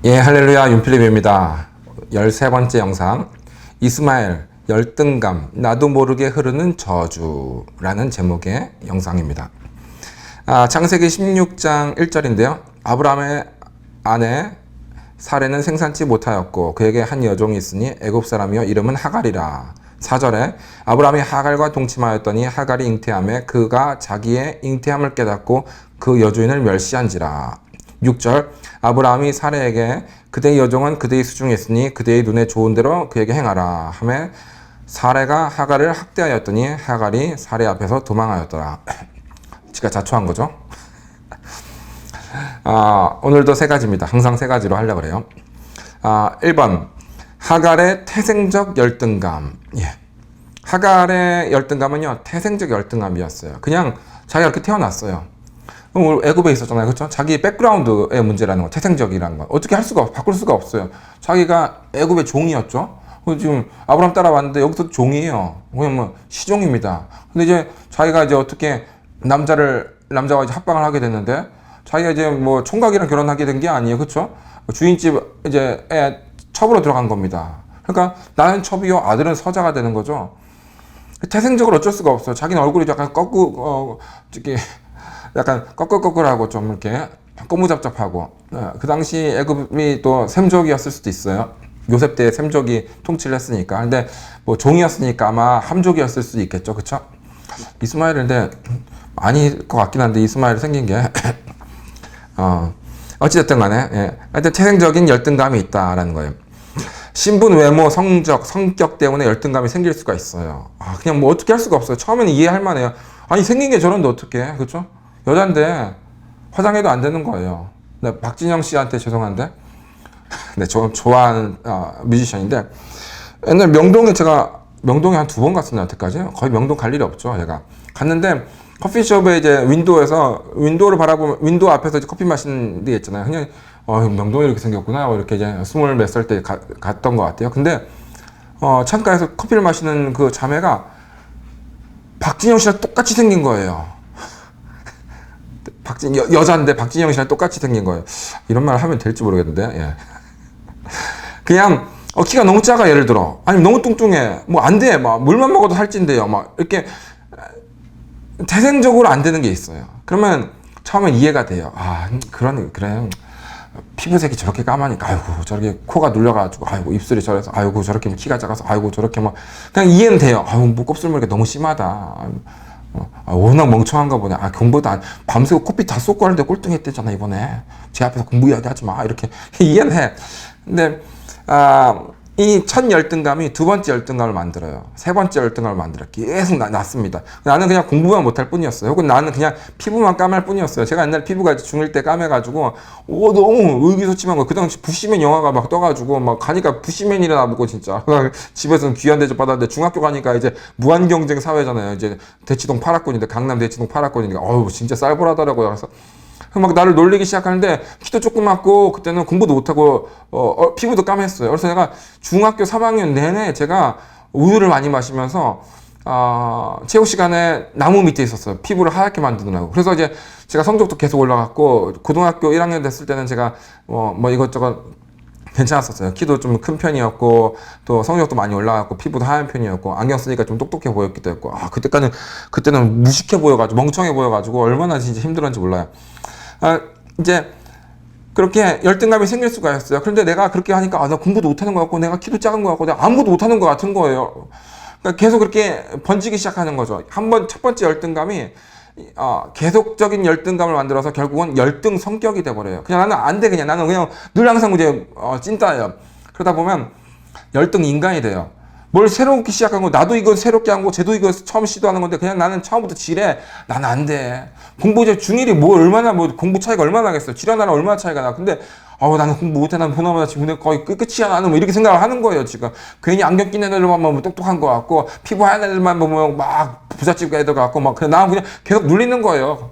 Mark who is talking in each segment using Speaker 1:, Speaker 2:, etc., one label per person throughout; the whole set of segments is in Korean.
Speaker 1: 예, 할렐루야, 윤필립입니다. 13번째 영상, 이스마엘, 열등감, 나도 모르게 흐르는 저주라는 제목의 영상입니다. 창세기 16장 1절인데요. 아브라함의 아내 사레는 생산치 못하였고 그에게 한 여종이 있으니 애굽 사람이요 이름은 하갈이라. 4절에 아브라함이 하갈과 동침하였더니 하갈이 잉태하매 그가 자기의 잉태함을 깨닫고 그 여주인을 멸시한지라. 6절 아브라함이 사레에게 그대의 여종은 그대의 수중에 있으니 그대의 눈에 좋은 대로 그에게 행하라 하매 사레가 하갈을 학대하였더니 하갈이 사레 앞에서 도망하였더라. 지가 자초한 거죠. 오늘도 세 가지입니다. 항상 세 가지로 하려고 그래요. 1번 하갈의 태생적 열등감. 예. 하갈의 열등감은요 태생적 열등감이었어요. 그냥 자기가 이렇게 태어났어요. 애굽에 있었잖아요. 그렇죠? 자기 백그라운드의 문제라는 거, 태생적이라는 거. 어떻게 할 수가 바꿀 수가 없어요. 자기가 애굽의 종이었죠. 지금 아브라함 따라왔는데 여기서 종이에요. 그냥 뭐 시종입니다. 근데 이제 자기가 이제 어떻게 남자와 이제 합방을 하게 됐는데 자기가 이제 뭐 총각이랑 결혼하게 된 게 아니에요. 그렇죠? 주인집 이제 애 첩으로 들어간 겁니다. 그러니까 나는 첩이요, 아들은 서자가 되는 거죠. 태생적으로 어쩔 수가 없어요. 자기는 얼굴이 약간 약간 꺼끌꺼끌하고 좀 이렇게 꼬무잡잡하고. 그 당시 애굽이 또 셈족이었을 수도 있어요. 요셉 때 셈족이 통치를 했으니까. 근데 뭐 종이었으니까 아마 함족이었을 수도 있겠죠. 그쵸? 이스마엘인데 아닐 것 같긴 한데 이스마엘 생긴 게 어찌됐든 간에 예. 하여튼 태생적인 열등감이 있다라는 거예요. 신분, 외모, 성적, 성격 때문에 열등감이 생길 수가 있어요. 그냥 뭐 어떻게 할 수가 없어요. 처음에는 이해할 만해요. 아니 생긴 게 저런데 어떡해. 그쵸? 여잔데 화장해도 안 되는 거예요. 네, 박진영 씨한테 죄송한데 네, 저 좋아하는 뮤지션인데 옛날 제가 명동에 한 2번 갔었나 여태까지. 거의 명동 갈 일이 없죠. 제가 갔는데 커피숍에 이제 윈도우를 바라보면 윈도우 앞에서 이제 커피 마시는 데 있잖아요. 그냥 명동이 이렇게 생겼구나 이렇게 이제 20 몇 살 때 갔던 것 같아요. 근데 창가에서 커피를 마시는 그 자매가 박진영 씨랑 똑같이 생긴 거예요. 여자인데 박진영 씨랑 똑같이 생긴 거예요. 이런 말 하면 될지 모르겠는데, 예. 그냥, 키가 너무 작아, 예를 들어. 아니면 너무 뚱뚱해. 뭐, 안 돼. 막, 물만 먹어도 살찐대요. 막, 이렇게, 태생적으로 안 되는 게 있어요. 그러면, 처음엔 이해가 돼요. 그래. 피부색이 저렇게 까마니까, 아이고, 저렇게 코가 눌려가지고, 아이고, 입술이 저래서, 아이고, 저렇게 키가 작아서, 아이고, 저렇게 막, 그냥 이해는 돼요. 뭐 곱슬머리가 너무 심하다. 워낙 멍청한가 보네. 공부도 밤새고 커피 다 쏟고 하는데 꼴등했대잖아, 이번에. 제 앞에서 공부 이야기 하지 마. 이렇게. 이해는 해. 근데, 이 첫 열등감이 두 번째 열등감을 만들어요. 세 번째 열등감을 만들어요. 계속 났습니다. 나는 그냥 공부만 못할 뿐이었어요. 혹은 나는 그냥 피부만 까말 뿐이었어요. 제가 옛날 피부가 중1 때 까매가지고, 너무 의기소침한 거. 그 당시 부시맨 영화가 막 떠가지고, 막 가니까 부시맨이라 나보고 진짜. 집에서는 귀한 대접 받았는데 중학교 가니까 이제 무한 경쟁 사회잖아요. 이제 대치동 8학군인데, 강남 대치동 8학군이니까, 진짜 쌀벌하더라고요. 그래서 막 나를 놀리기 시작하는데 키도 조그맣고 그때는 공부도 못하고 피부도 까맸어요. 그래서 내가 중학교 3학년 내내 제가 우유를 많이 마시면서 체육 시간에 나무 밑에 있었어요. 피부를 하얗게 만드느라고. 그래서 이제 제가 성적도 계속 올라갔고 고등학교 1학년 됐을 때는 제가 뭐 이것저것 괜찮았었어요. 키도 좀 큰 편이었고 또 성적도 많이 올라갔고 피부도 하얀 편이었고 안경 쓰니까 좀 똑똑해 보였기도 했고 그때는 무식해 보여가지고 멍청해 보여가지고 얼마나 진짜 힘들었는지 몰라요. 이제 그렇게 열등감이 생길 수가 있어요. 그런데 내가 그렇게 하니까 나 공부도 못하는 것 같고 내가 키도 작은 것 같고 내가 아무것도 못하는 것 같은 거예요. 그러니까 계속 그렇게 번지기 시작하는 거죠. 첫 번째 열등감이 계속적인 열등감을 만들어서 결국은 열등 성격이 돼버려요. 그냥 나는 안 돼. 나는 그냥 늘 항상 이제 찐따예요. 그러다 보면 열등 인간이 돼요. 뭘 새롭게 시작한 거, 나도 이거 새롭게 한 거, 쟤도 이거 처음 시도하는 건데, 그냥 나는 처음부터 지레, 나는 안 돼. 공부 이제 중1이 공부 차이가 얼마나 나겠어요. 지랄 얼마나 차이가 나. 근데, 나는 공부 못해. 난 보나마나 지금 거의 끝이야. 나는 뭐 이렇게 생각을 하는 거예요, 지금. 괜히 안경 낀 애들만 보면 똑똑한 거 같고, 피부 하얀 애들만 보면 막 부잣집 애들 같고, 막, 나는 그냥 계속 눌리는 거예요.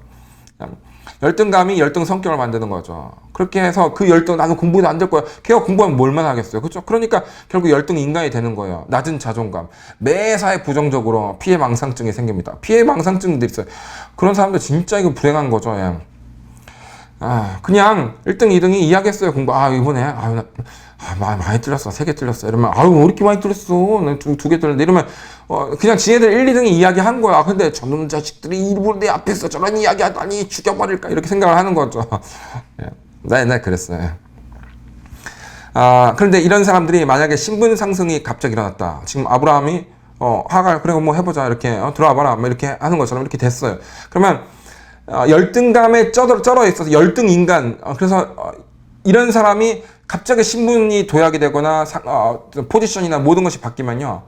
Speaker 1: 열등감이 열등 성격을 만드는 거죠. 그렇게 해서 그 열등, 나는 공부도 안 될 거야. 걔가 공부하면 뭘만 하겠어요. 그렇죠? 그러니까 결국 열등 인간이 되는 거예요. 낮은 자존감. 매사에 부정적으로 피해망상증이 생깁니다. 피해망상증도 있어요. 그런 사람들 진짜 이거 불행한 거죠. 예. 그냥 1등, 2등이 이야기했어요. 공부. 이번에, 많이 틀렸어. 3개 틀렸어. 이러면, 왜 이렇게 많이 틀렸어? 난 2개 틀렸는데. 이러면, 그냥 지네들 1, 2등이 이야기한 거야. 근데 저놈 자식들이 일부러 내 앞에서 저런 이야기 하다니 죽여버릴까? 이렇게 생각을 하는 거죠. 나 옛날에 그랬어요. 그런데 이런 사람들이 만약에 신분 상승이 갑자기 일어났다. 지금 아브라함이, 하갈, 그래, 뭐 해보자. 이렇게, 들어와 봐라. 뭐 이렇게 하는 것처럼 이렇게 됐어요. 그러면, 열등감에 쩔어 있어서 열등 인간. 그래서 이런 사람이 갑자기 신분이 도약이 되거나 포지션이나 모든 것이 바뀌면요.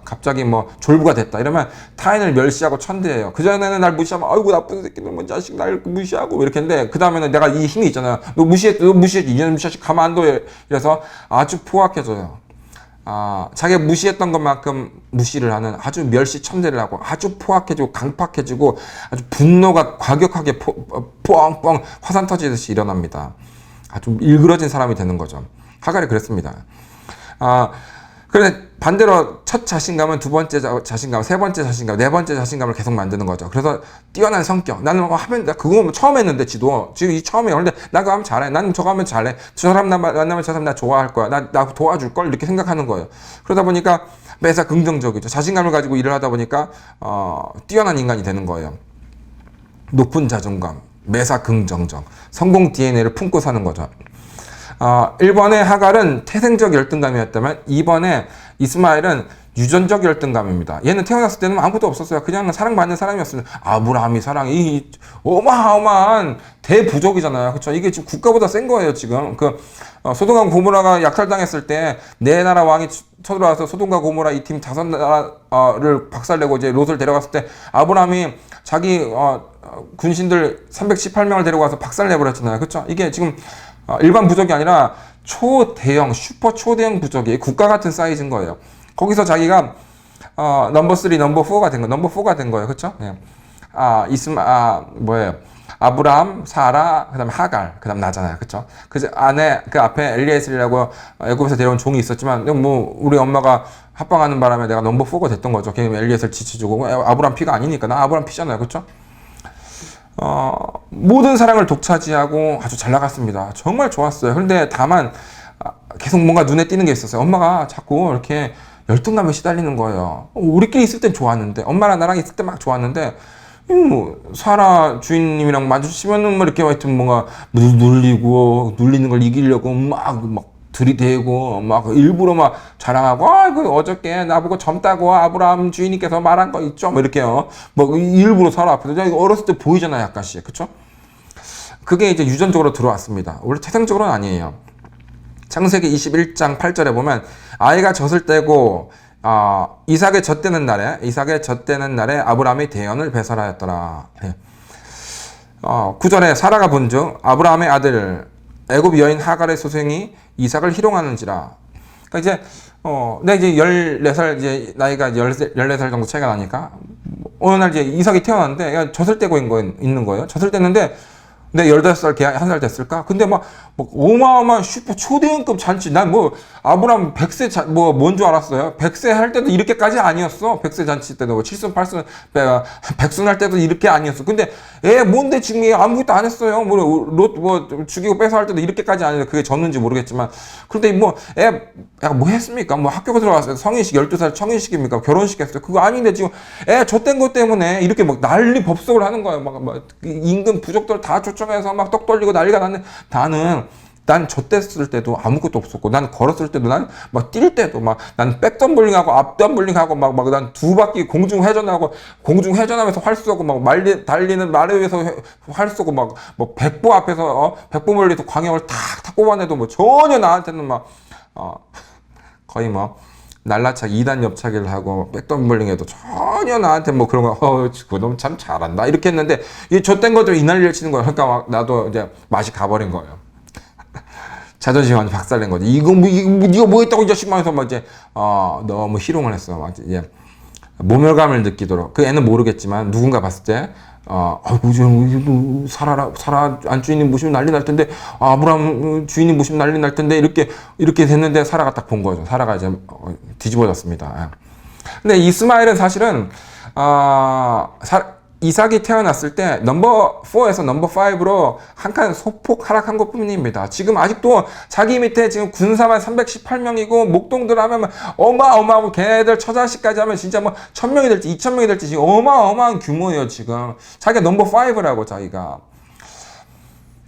Speaker 1: 갑자기 졸부가 됐다. 이러면 타인을 멸시하고 천대해요. 그전에는 날 무시하면, 아이고, 나쁜 새끼, 놈의 자식, 날 무시하고, 이렇게 했는데, 그 다음에는 내가 이 힘이 있잖아요. 너 무시했지, 이제는 무시하지, 가만 안 둬. 이래서 아주 포악해져요. 자기가 무시했던 것만큼 무시를 하는 아주 멸시천대를 하고 아주 포악해지고 강팍해지고 아주 분노가 과격하게 뻥뻥 화산 터지듯이 일어납니다. 아주 일그러진 사람이 되는 거죠. 하갈이 그랬습니다. 그런데 반대로 첫 자신감은 두 번째 자신감, 세 번째 자신감, 네 번째 자신감을 계속 만드는 거죠. 그래서 뛰어난 성격. 나는 하면, 그거 처음 했는데, 지금 처음에. 그런데 나 그거 하면 잘해. 나는 저거 하면 잘해. 저 사람 만나면 저 사람 나 좋아할 거야. 나 도와줄 걸. 이렇게 생각하는 거예요. 그러다 보니까 매사 긍정적이죠. 자신감을 가지고 일을 하다 보니까, 뛰어난 인간이 되는 거예요. 높은 자존감, 매사 긍정적, 성공 DNA를 품고 사는 거죠. 1번의 하갈은 태생적 열등감이었다면 2번의 이스마엘은 유전적 열등감입니다. 얘는 태어났을 때는 아무것도 없었어요. 그냥 사랑받는 사람이었어요. 아브라함이 사랑이 어마어마한 대부족이잖아요. 그렇죠? 이게 지금 국가보다 센 거예요. 지금 소돔과 고모라가 약탈당했을 때 네 나라 왕이 쳐들어와서 소돔과 고모라 이 팀 5나라를 박살내고 이제 롯을 데려갔을 때 아브라함이 자기 군신들 318명을 데려가서 박살내버렸잖아요. 그렇죠? 이게 지금 일반 부족이 아니라 초대형, 슈퍼 초대형 부족이 국가 같은 사이즈인 거예요. 거기서 자기가 넘버 3, 넘버 4가 된 거예요. 넘버 4가 된 거예요. 그렇죠? 네. 아브라함, 사라, 그다음에 하갈, 그다음 나잖아요. 그렇죠? 그 안에 그 앞에 엘리에셀이라고 애굽에서 데려온 종이 있었지만 우리 엄마가 합방하는 바람에 내가 넘버 4가 됐던 거죠. 걔는 엘리에셀 지쳐주고 아브라함 피가 아니니까 나 아브라함 피잖아요. 그렇죠? 모든 사랑을 독차지하고 아주 잘 나갔습니다. 정말 좋았어요. 그런데 다만 계속 뭔가 눈에 띄는 게 있었어요. 엄마가 자꾸 이렇게 열등감에 시달리는 거예요. 우리끼리 있을 땐 좋았는데, 엄마랑 나랑 있을 때 막 좋았는데, 사라 주인님이랑 마주치면은 이렇게 하여튼 뭔가 눌리는 걸 이기려고 막 들이대고 막 일부러 막 자랑하고, 그 어저께 나보고 젊다고 아브라함 주인님께서 말한 거 있죠? 이렇게요. 일부러 사라 앞에서. 어렸을 때 보이잖아요, 약간씩. 그쵸? 그게 이제 유전적으로 들어왔습니다. 원래 태생적으로는 아니에요. 창세기 21장 8절에 보면 아이가 젖을 떼고 이삭의 젖되는 날에 아브라함이 대언을 배설하였더라. 9절에 사라가 본즉 아브라함의 아들 애굽 여인 하갈의 소생이 이삭을 희롱하는지라. 그러니까 이제 내가 이제 14살 이제 나이가 14살 정도 차이가 나니까 어느 날 이제 이삭이 태어났는데 젖을 떼고 있는 거예요. 젖을 뗐는데 내 15살 걔 1살 됐을까? 근데 막 어마어마한 슈퍼 초대형급 잔치. 난 아브라함 100세 뭔 줄 알았어요? 100세 할 때도 이렇게까지 아니었어. 100세 잔치 때도 7순 8순 100순 할 때도 이렇게 아니었어. 근데 뭔데 지금 아무것도 안 했어요. 죽이고 뺏어 할 때도 이렇게까지 아니었어. 그게 졌는지 모르겠지만. 그런데 애가 뭐 했습니까? 학교 들어갔어요. 성인식 12살 청인식입니까? 결혼식 했어요. 그거 아닌데 지금 젖된 것 때문에 이렇게 난리 법석을 하는 거예요. 임금 부족들 다 초청해서 막 떡 돌리고 난리가 났는데 난 젖댔을 때도 아무것도 없었고, 난 걸었을 때도, 난 뛸 때도 난 백덤블링하고 앞덤블링하고 난 두 바퀴 공중회전하면서 활 쏘고 달리는 말에 위해서 활 쏘고 백보 앞에서 백보 멀리서 광역을 탁 뽑아내도 전혀 나한테는 거의 날라차기 2단 옆차기를 하고 백덤블링해도 전혀 나한테 그런 거 그놈 참 잘한다 이렇게 했는데 이 젖된 것도 이 난리를 치는 거야. 그러니까 나도 이제 맛이 가버린 거예요. 자존심이 완전 박살낸 거지. 이거 네가 뭐 했다고 이 자식만 해서 이제 너무 희롱을 했어. 이제 모멸감을 느끼도록. 그 애는 모르겠지만 누군가 봤을 때 사라 안주인님 모시면 난리 날 텐데, 아브라함 주인님 모시면 난리 날 텐데, 이렇게 됐는데 사라가 딱 본 거죠. 사라가 이제 뒤집어졌습니다. 근데 이스마엘은 사실은 이삭이 태어났을 때 넘버 4에서 넘버 5로 한 칸 소폭 하락한 것 뿐입니다. 지금 아직도 자기 밑에 지금 군사만 318명이고 목동들 하면 어마어마하고 걔네들 처자식까지 하면 진짜 뭐 1000명이 될지 2000명이 될지 지금 어마어마한 규모예요. 지금 자기가 넘버 5라고 자기가.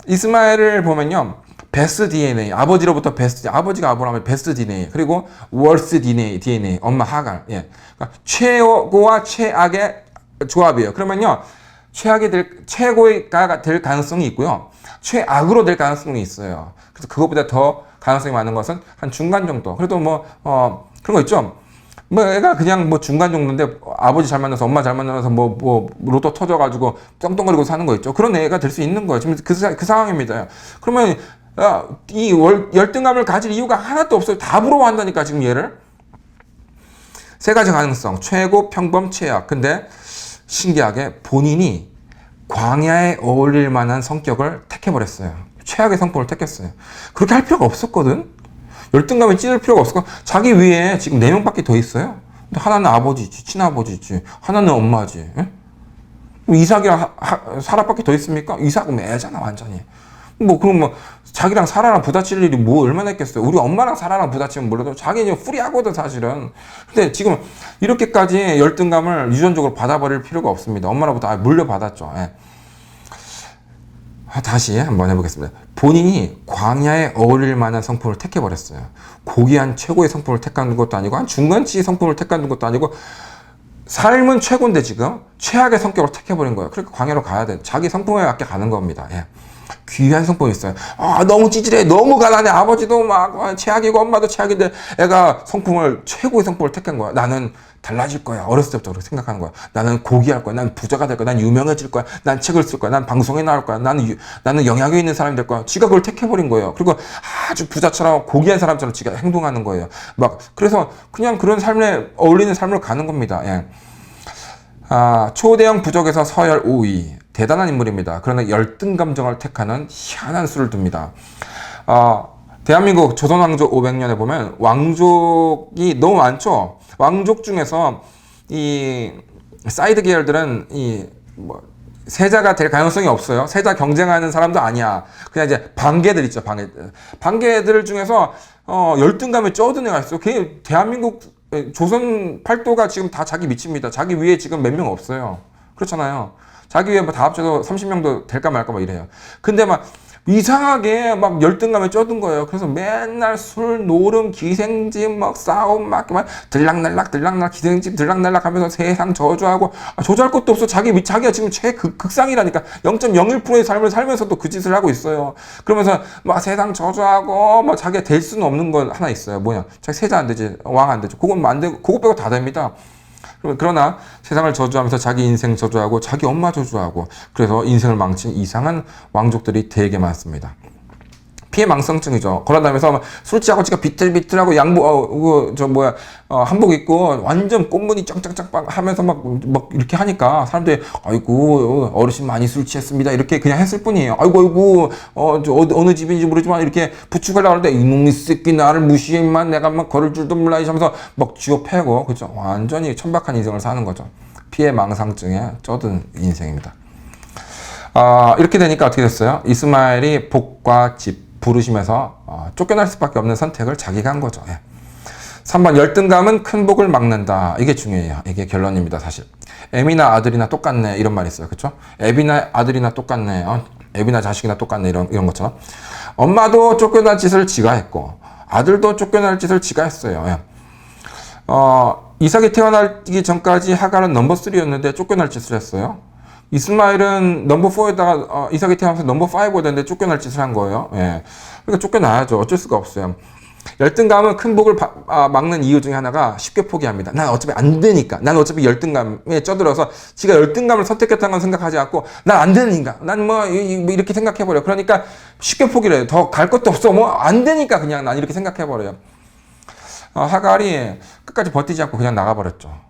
Speaker 1: 이스마엘을 보면요, 베스트 DNA, 아버지로부터 베스트, 아버지가 아브라함의 베스트 DNA, 그리고 월스 DNA, 엄마 하갈. 예. 그러니까 최고와 최악의 조합이에요. 그러면요, 최고가 될 가능성이 있고요, 최악으로 될 가능성이 있어요. 그래서 그것보다 더 가능성이 많은 것은 한 중간 정도. 그래도 뭐, 그런 거 있죠. 뭐 애가 그냥 뭐 중간 정도인데 아버지 잘 만나서 엄마 잘 만나서 뭐 로또 터져가지고 떵떵거리고 사는 거 있죠. 그런 애가 될 수 있는 거예요. 지금 그 상황입니다. 그러면 이 열등감을 가질 이유가 하나도 없어요. 다 부러워한다니까 지금 얘를. 세 가지 가능성: 최고, 평범, 최악. 근데 신기하게 본인이 광야에 어울릴 만한 성격을 택해버렸어요. 최악의 성격을 택했어요. 그렇게 할 필요가 없었거든. 열등감에 찌를 필요가 없었고, 자기 위에 지금 4명밖에 더 있어요. 근데 하나는 아버지지, 친아버지지, 하나는 엄마지. 예? 이삭이랑 사라밖에 더 있습니까? 이삭은 애잖아, 완전히. 뭐, 그럼 뭐, 자기랑 사라랑 부딪힐 일이 뭐 얼마나 있겠어요. 우리 엄마랑 사라랑 부딪히면 몰라도 자기는 프리하거든, 사실은. 근데 지금 이렇게까지 열등감을 유전적으로 받아버릴 필요가 없습니다. 엄마로부터 물려받았죠. 예. 다시 한번 해보겠습니다. 본인이 광야에 어울릴 만한 성품을 택해버렸어요. 고귀한 최고의 성품을 택한 것도 아니고, 한 중간치 성품을 택한 것도 아니고, 삶은 최고인데 지금 최악의 성격을 택해버린 거예요. 그러니까 광야로 가야 돼. 자기 성품에 맞게 가는 겁니다. 예. 귀한 성품이 있어요. 너무 찌질해, 너무 가난해, 아버지도 막 최악이고 엄마도 최악인데 애가 최고의 성품을 택한 거야. 나는 달라질 거야. 어렸을 때부터 그렇게 생각하는 거야. 나는 고귀할 거야. 난 부자가 될 거야. 난 유명해질 거야. 난 책을 쓸 거야. 난 방송에 나올 거야. 나는 영향력 있는 사람이 될 거야. 지가 그걸 택해버린 거예요. 그리고 아주 부자처럼 고귀한 사람처럼 지가 행동하는 거예요. 그래서 그냥 그런 삶에 어울리는 삶을 가는 겁니다. 예. 초대형 부족에서 서열 5위. 대단한 인물입니다. 그러나 열등 감정을 택하는 희한한 수를 둡니다. 대한민국 조선 왕조 500년에 보면 왕족이 너무 많죠. 왕족 중에서 이 사이드 계열들은 세자가 될 가능성이 없어요. 세자 경쟁하는 사람도 아니야. 그냥 이제 반개들 있죠, 반개들 중에서 열등감에 쩌든 애가 있어요. 그 대한민국 조선 팔도가 지금 다 자기 미칩니다. 자기 위에 지금 몇 명 없어요. 그렇잖아요. 자기 위에 다 합쳐서 30명도 될까 말까 막 이래요. 근데 막 이상하게 막 열등감에 쩌든 거예요. 그래서 맨날 술, 노름, 기생집, 막 싸움, 막 들락날락, 기생집 들락날락 하면서 세상 저주하고, 저주할 것도 없어. 자기가 지금 극상이라니까. 0.01%의 삶을 살면서도 그 짓을 하고 있어요. 그러면서 막 세상 저주하고, 막 자기가 될 수는 없는 건 하나 있어요. 뭐냐. 자기 세자 안 되지, 왕 안 되지. 그건 안 되고, 그거 빼고 다 됩니다. 그러나 세상을 저주하면서 자기 인생 저주하고 자기 엄마 저주하고, 그래서 인생을 망친 이상한 왕족들이 되게 많습니다. 피해망상증이죠. 걸어다니면서 술 취하고 지가 비틀비틀하고 한복 입고 완전 꽃무늬 짱짱짱 하면서 막 이렇게 하니까 사람들이 아이고 어르신 많이 술 취했습니다 이렇게 그냥 했을 뿐이에요. 아이고 어느 집인지 모르지만 이렇게 부축하려고 하는데 이놈의 새끼 나를 무시해만 내가 막 걸을 줄도 몰라 하면서 막 쥐어 패고, 그죠? 완전히 천박한 인생을 사는 거죠. 피해망상증에 쩌든 인생입니다. 이렇게 되니까 어떻게 됐어요? 이스마엘이 복과 집 부르심에서 쫓겨날 수밖에 없는 선택을 자기가 한 거죠. 예. 3번, 열등감은 큰 복을 막는다. 이게 중요해요. 이게 결론입니다, 사실. 애미나 아들이나 똑같네, 이런 말이 있어요. 그쵸? 애비나 아들이나 똑같네, 애비나 자식이나 똑같네, 이런 것처럼. 엄마도 쫓겨날 짓을 지가 했고, 아들도 쫓겨날 짓을 지가 했어요. 예. 이삭이 태어나기 전까지 하갈은 넘버 3였는데 쫓겨날 짓을 했어요. 이스마엘은 넘버 4에다가 이삭이 태어나서 넘버 5가 됐는데 쫓겨날 짓을 한 거예요. 예. 그러니까 쫓겨나야죠. 어쩔 수가 없어요. 열등감은 큰 복을 막는 이유 중에 하나가 쉽게 포기합니다. 난 어차피 안 되니까. 난 어차피 열등감에 쪄들어서 지가 열등감을 선택했다는 건 생각하지 않고 난 안 되는 인간. 난 뭐 이렇게 생각해버려. 그러니까 쉽게 포기를 해요. 더 갈 것도 없어. 뭐 안 되니까 그냥 난 이렇게 생각해버려요. 하갈이 끝까지 버티지 않고 그냥 나가버렸죠.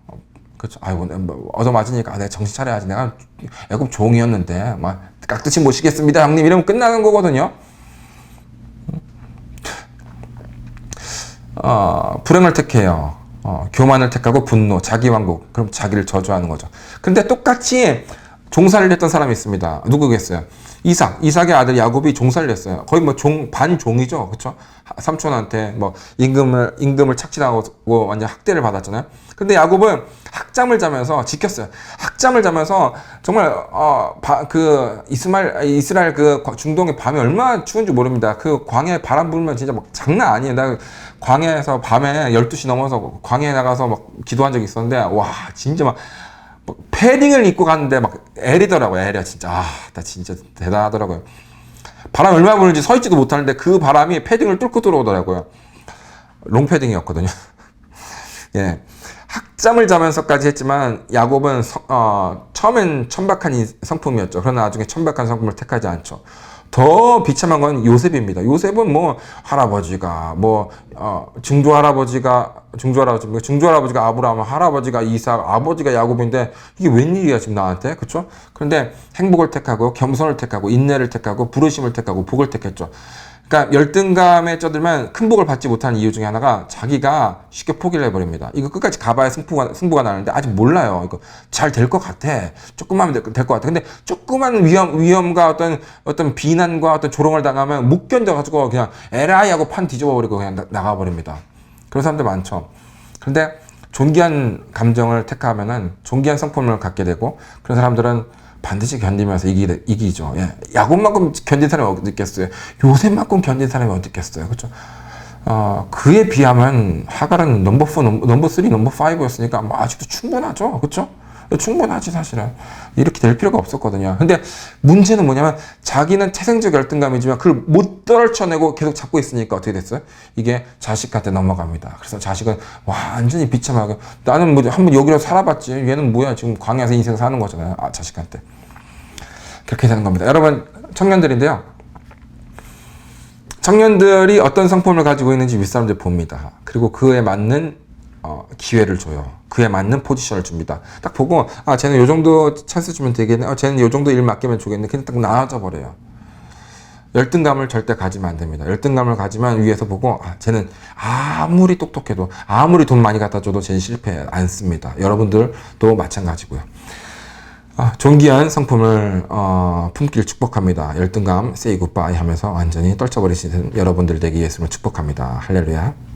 Speaker 1: 그렇죠. 아이고, 얻어맞으니까 내가 정신 차려야지. 내가 애굽 종이었는데 막 깍듯이 모시겠습니다, 형님. 이러면 끝나는 거거든요. 불행을 택해요. 교만을 택하고 분노, 자기 왕국. 그럼 자기를 저주하는 거죠. 근데 똑같이 종살이를 했던 사람이 있습니다. 누구겠어요? 이삭의 아들 야곱이 종살이를 했어요. 거의 뭐 반종이죠. 그쵸? 삼촌한테 뭐 임금을 착취당하고 완전 학대를 받았잖아요. 근데 야곱은 학잠을 자면서 지켰어요. 학잠을 자면서 정말, 이스라엘 그 중동의 밤이 얼마나 추운지 모릅니다. 그 광야에 바람 불면 진짜 막 장난 아니에요. 나 광야에서 밤에 12시 넘어서 광야에 나가서 막 기도한 적이 있었는데, 와, 진짜 막 패딩을 입고 갔는데 막 애리더라고요. 애려 진짜. 나 진짜 대단하더라고요. 바람 얼마나 부는지 서 있지도 못하는데 그 바람이 패딩을 뚫고 들어오더라고요. 롱패딩이었거든요. 예. 학잠을 자면서까지 했지만 야곱은 처음엔 천박한 성품이었죠. 그러나 나중에 천박한 성품을 택하지 않죠. 더 비참한 건 요셉입니다. 요셉은 뭐 할아버지가 증조 할아버지가 아브라함, 할아버지가 이삭, 아버지가 야곱인데 이게 웬일이야 지금 나한테, 그렇죠? 그런데 행복을 택하고 겸손을 택하고 인내를 택하고 부르심을 택하고 복을 택했죠. 그러니까 열등감에 쪄들면 큰 복을 받지 못하는 이유 중에 하나가 자기가 쉽게 포기를 해버립니다. 이거 끝까지 가봐야 승부가 나는데 아직 몰라요. 이거 잘 될 것 같아. 조금만 하면 될 것 같아. 근데 조그만 위험과 어떤 비난과 어떤 조롱을 당하면 못 견뎌가지고 그냥 에라이 하고 판 뒤집어버리고 그냥 나가버립니다. 그런 사람들 많죠. 그런데 존귀한 감정을 택하면은 존귀한 성품을 갖게 되고 그런 사람들은 반드시 견디면서 이기죠. 예. 야곱만큼 견딘 사람이 어디 있겠어요? 요셉만큼 견딘 사람이 어디 있겠어요? 그렇죠? 그에 비하면 하갈은 넘버 3, 넘버 5였으니까 뭐 아직도 충분하죠. 그렇죠? 충분하지 사실은. 이렇게 될 필요가 없었거든요. 근데 문제는 뭐냐면 자기는 태생적 열등감이지만 그걸 못 떨쳐내고 계속 잡고 있으니까 어떻게 됐어요? 이게 자식한테 넘어갑니다. 그래서 자식은 완전히 비참하게 나는 뭐 한번 여기로 살아봤지 얘는 뭐야 지금 광야에서 인생 사는 거잖아요. 자식한테. 그렇게 되는 겁니다. 여러분 청년들인데요. 청년들이 어떤 성품을 가지고 있는지 윗사람들이 봅니다. 그리고 그에 맞는 기회를 줘요. 그에 맞는 포지션을 줍니다. 딱 보고 쟤는 요 정도 찬스 주면 되겠네. 쟤는 요 정도 일 맡기면 좋겠네. 그냥 딱 나눠져 버려요. 열등감을 절대 가지면 안 됩니다. 열등감을 가지면 위에서 보고 쟤는 아무리 똑똑해도 아무리 돈 많이 갖다 줘도 쟤는 실패 안 씁니다. 여러분들도 마찬가지고요. 존귀한 성품을 품길 축복합니다. 열등감 say goodbye 하면서 완전히 떨쳐버리시는 여러분들 되기 위해서 축복합니다. 할렐루야.